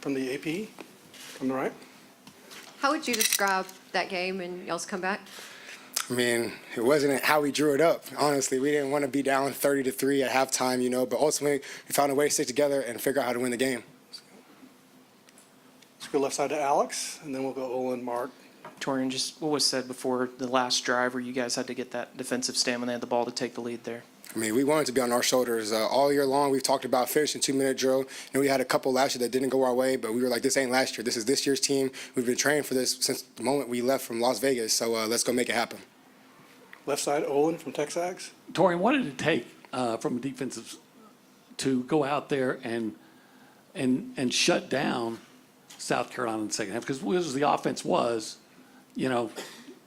from the AP, from the right. How would you describe that game and y'all's comeback? I mean, it wasn't how we drew it up. Honestly, we didn't want to be down 30-3 at halftime, but ultimately we found a way to stick together and figure out how to win the game. Let's go left side to Alex, and then we'll go Olin, Mark. Taurean, just what was said before the last drive where you guys had to get that defensive stamina, had the ball to take the lead there? I mean, we wanted to be on our shoulders. All year long, we've talked about finishing 2-minute drill. We had a couple last year that didn't go our way, but we were like, this ain't last year. This is this year's team. We've been training for this since the moment we left from Las Vegas, so let's go make it happen. Left side, Olin from Texags. Taurean, what did it take from a defensive to go out there and shut down South Carolina in the second half? Because the offense was, they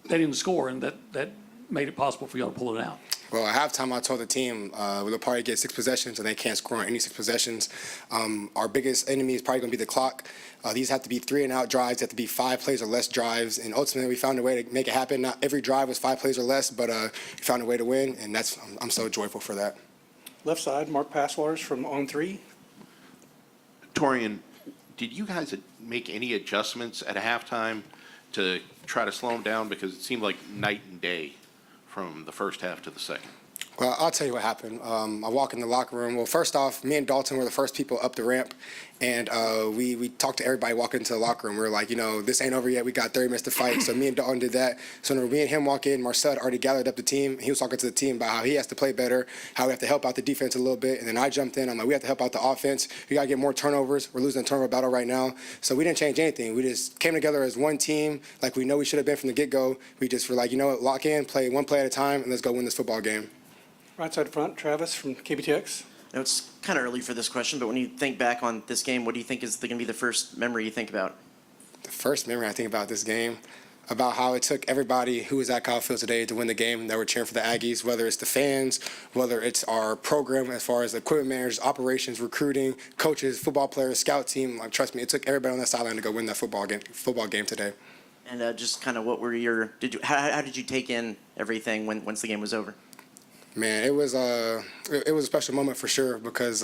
didn't score, and that made it possible for y'all to pull it out. Well, at halftime, I told the team we'll probably get 6 possessions, and they can't score on any 6 possessions. Our biggest enemy is probably going to be the clock. These have to be 3-and-out drives. They have to be 5 plays or less drives. And ultimately, we found a way to make it happen. Not every drive was 5 plays or less, but we found a way to win, and I'm so joyful for that. Left side, Mark Passwaters from On 3. Taurean, did you guys make any adjustments at halftime to try to slow them down? Because it seemed like night and day from the first half to the second. Well, I'll tell you what happened. I walk in the locker room. Well, first off, me and Dalton were the first people up the ramp, and we talked to everybody walking into the locker room. We were like, this ain't over yet. We got 30 minutes to fight. So me and Dalton did that. So when me and him walk in, Marcel had already gathered up the team. He was talking to the team about how he has to play better, how we have to help out the defense a little bit. And then I jumped in. I'm like, we have to help out the offense. We got to get more turnovers. We're losing the turnover battle right now. So we didn't change anything. We just came together as one team like we know we should have been from the get-go. We just were like, what, lock in, play one play at a time, and let's go win this football game. Right side front, Travis from KBTX. Now, it's kind of early for this question, but when you think back on this game, what do you think is going to be the first memory you think about? The first memory I think about this game, about how it took everybody who was at Kyle Field today to win the game that were cheering for the Aggies, whether it's the fans, whether it's our program as far as equipment managers, operations, recruiting, coaches, football players, scout team. Like, trust me, it took everybody on that sideline to go win that football game today. And just kind of what were how did you take in everything once the game was over? Man, it was a special moment for sure because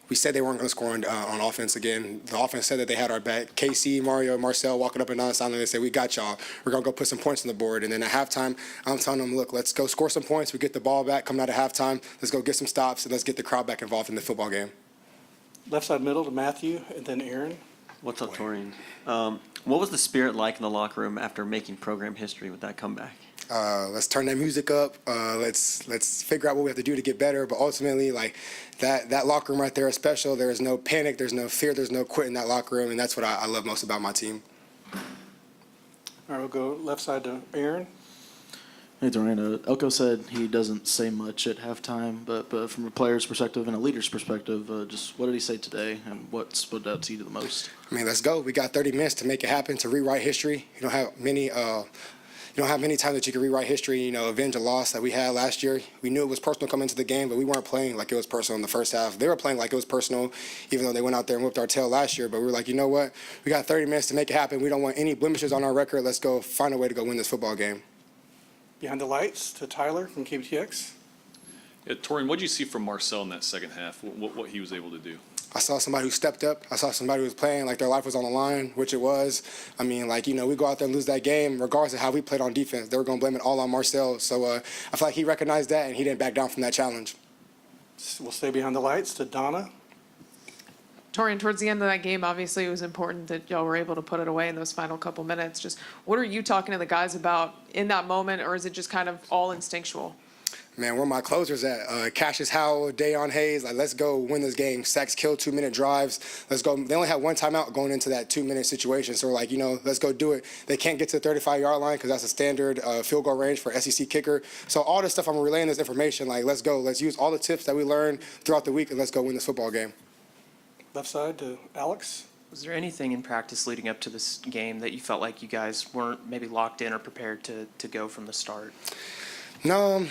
we said they weren't going to score on offense again. The offense said that they had our back. KC, Mario, Marcel walking up and down the sideline, they said, we got y'all. We're going to go put some points on the board. And then at halftime, I'm telling them, look, let's go score some points. We get the ball back coming out of halftime. Let's go get some stops, and let's get the crowd back involved in the football game. Left side middle to Matthew, and then Aaron. What's up, Taurean? What was the spirit like in the locker room after making program history with that comeback? Let's turn that music up. Let's figure out what we have to do to get better. But ultimately, like that locker room right there is special. There is no panic. There's no fear. There's no quit in that locker room, and that's what I love most about my team. All right, we'll go left side to Aaron. Hey, Taurean. Elko said he doesn't say much at halftime, but from a player's perspective and a leader's perspective, just what did he say today, and what stood out to you the most? I mean, let's go. We got 30 minutes to make it happen, to rewrite history. You don't have many times that you can rewrite history, avenge a loss that we had last year. We knew it was personal coming into the game, but we weren't playing like it was personal in the first half. They were playing like it was personal, even though they went out there and whipped our tail last year. But we were like, you know what? We got 30 minutes to make it happen. We don't want any blemishes on our record. Let's go find a way to go win this football game. Behind the lights to Tyler from KBTX. Yeah, Taurean, what did you see from Marcel in that second half? What he was able to do? I saw somebody who stepped up. I saw somebody who was playing like their life was on the line, which it was. I mean, we go out there and lose that game, regardless of how we played on defense. They were going to blame it all on Marcel. So I feel like he recognized that, and he didn't back down from that challenge. We'll stay behind the lights to Donna. Taurean, towards the end of that game, obviously it was important that y'all were able to put it away in those final couple minutes. Just what are you talking to the guys about in that moment, or is it just kind of all instinctual? Man, where my closers at? Cassius Howell, Dayon Hayes. Let's go win this game. Sacks, kill, 2-minute drives. Let's go. They only had one timeout going into that 2-minute situation. So we're like, let's go do it. They can't get to the 35-yard line because that's a standard field goal range for SEC kicker. So all this stuff, I'm relaying this information. Let's go. Let's use all the tips that we learned throughout the week, and let's go win this football game. Left side to Alex. Was there anything in practice leading up to this game that you felt like you guys weren't maybe locked in or prepared to go from the start? No,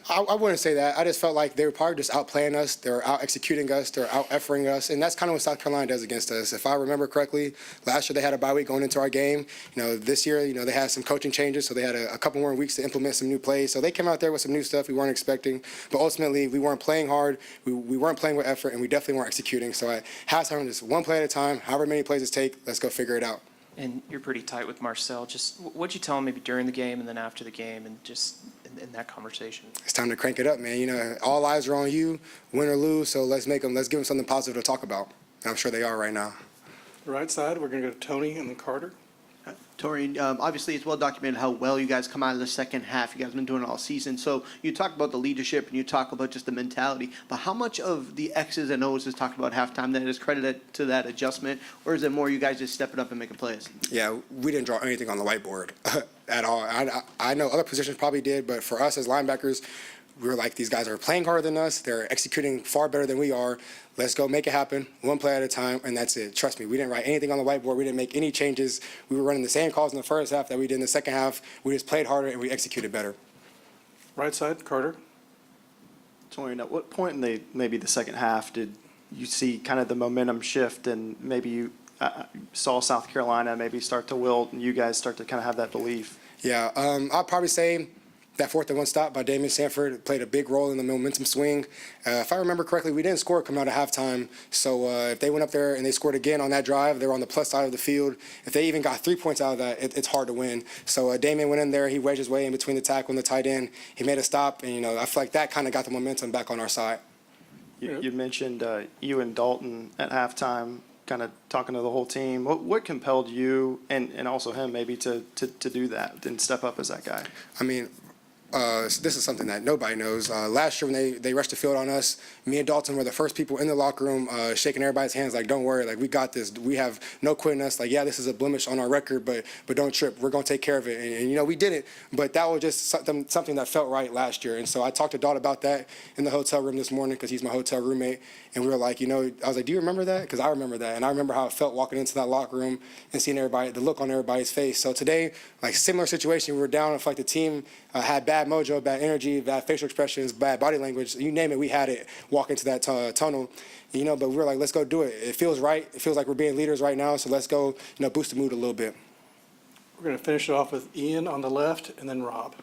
I wouldn't say that. I just felt like they were probably just outplaying us. They were out executing us. They were out effing us, and that's kind of what South Carolina does against us. If I remember correctly, last year they had a bye week going into our game. This year, they had some coaching changes, so they had a couple more weeks to implement some new plays. So they came out there with some new stuff we weren't expecting. But ultimately, we weren't playing hard. We weren't playing with effort, and we definitely weren't executing. So at halftime, just one play at a time, however many plays it take, let's go figure it out. And you're pretty tight with Marcel. Just what'd you tell him maybe during the game and then after the game and just in that conversation? It's time to crank it up, man. All eyes are on you, win or lose. So let's give them something positive to talk about. And I'm sure they are right now. Right side, we're going to go to Tony and then Carter. Taurean, obviously it's well documented how well you guys come out of the second half. You guys have been doing it all season. So you talk about the leadership and you talk about just the mentality. But how much of the X's and O's is talked about halftime that is credited to that adjustment? Or is it more you guys just stepping up and making plays? Yeah, we didn't draw anything on the whiteboard at all. I know other positions probably did, but for us as linebackers, we were like, these guys are playing harder than us. They're executing far better than we are. Let's go make it happen, one play at a time, and that's it. Trust me, we didn't write anything on the whiteboard. We didn't make any changes. We were running the same calls in the first half that we did in the second half. We just played harder, and we executed better. Right side, Carter. Taurean, at what point in maybe the second half did you see kind of the momentum shift and maybe you saw South Carolina maybe start to wilt and you guys start to kind of have that belief? Yeah, I'll probably say that 4th and 1 stop by Damian Sanford played a big role in the momentum swing. If I remember correctly, we didn't score coming out of halftime. So if they went up there and they scored again on that drive, they were on the plus side of the field. If they even got 3 points out of that, it's hard to win. So Damian went in there. He wedged his way in between the tackle and the tight end. He made a stop, and I feel like that kind of got the momentum back on our side. You mentioned you and Dalton at halftime kind of talking to the whole team. What compelled you and also him maybe to do that and step up as that guy? I mean, this is something that nobody knows. Last year when they rushed the field on us, me and Dalton were the first people in the locker room shaking everybody's hands like, don't worry, like we got this. We have no quitting us. Like, yeah, this is a blemish on our record, but don't trip. We're going to take care of it. And we did it, but that was just something that felt right last year. And so I talked to Dalton about that in the hotel room this morning because he's my hotel roommate. And we were like, I was like, do you remember that? Because I remember that. And I remember how it felt walking into that locker room and seeing everybody, the look on everybody's face. So today, like similar situation, we were down. I felt like the team had bad mojo, bad energy, bad facial expressions, bad body language. You name it, we had it walk into that tunnel. But we were like, let's go do it. It feels right. It feels like we're being leaders right now. So let's go, boost the mood a little bit. We're going to finish it off with Ian on the left and then Rob.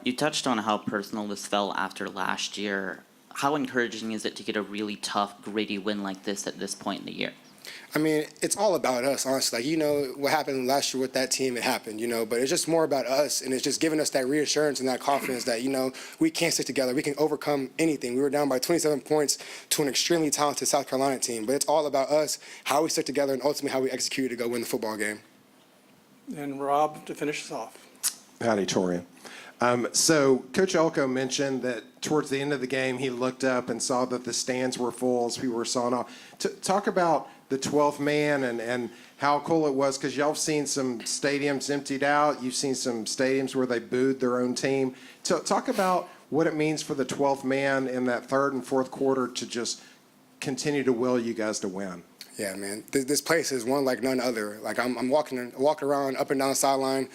You touched on how personal this felt after last year. How encouraging is it to get a really tough, gritty win like this at this point in the year? I mean, it's all about us, honestly. Like, what happened last year with that team, it happened, but it's just more about us, and it's just giving us that reassurance and that confidence that, we can stick together. We can overcome anything. We were down by 27 points to an extremely talented South Carolina team, but it's all about us, how we stick together, and ultimately how we execute to go win the football game. And Rob to finish us off. Howdy, Taurean. So Coach Elko mentioned that towards the end of the game, he looked up and saw that the stands were full as people were sawing off. Talk about the 12th man and how cool it was, because y'all have seen some stadiums emptied out. You've seen some stadiums where they booed their own team. Talk about what it means for the 12th man in that third and fourth quarter to just continue to will you guys to win. Yeah, man. This place is one like none other. Like I'm walking around up and down the sideline,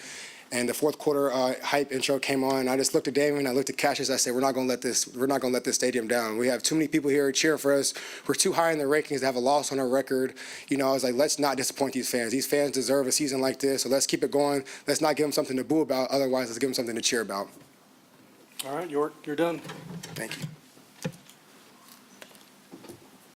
and the fourth quarter hype intro came on. And I just looked at Damon, I looked at Cassius. I said, we're not going to let this stadium down. We have too many people here cheering for us. We're too high in the rankings to have a loss on our record. I was like, let's not disappoint these fans. These fans deserve a season like this, so let's keep it going. Let's not give them something to boo about. Otherwise, let's give them something to cheer about. All right, York, you're done. Thank you.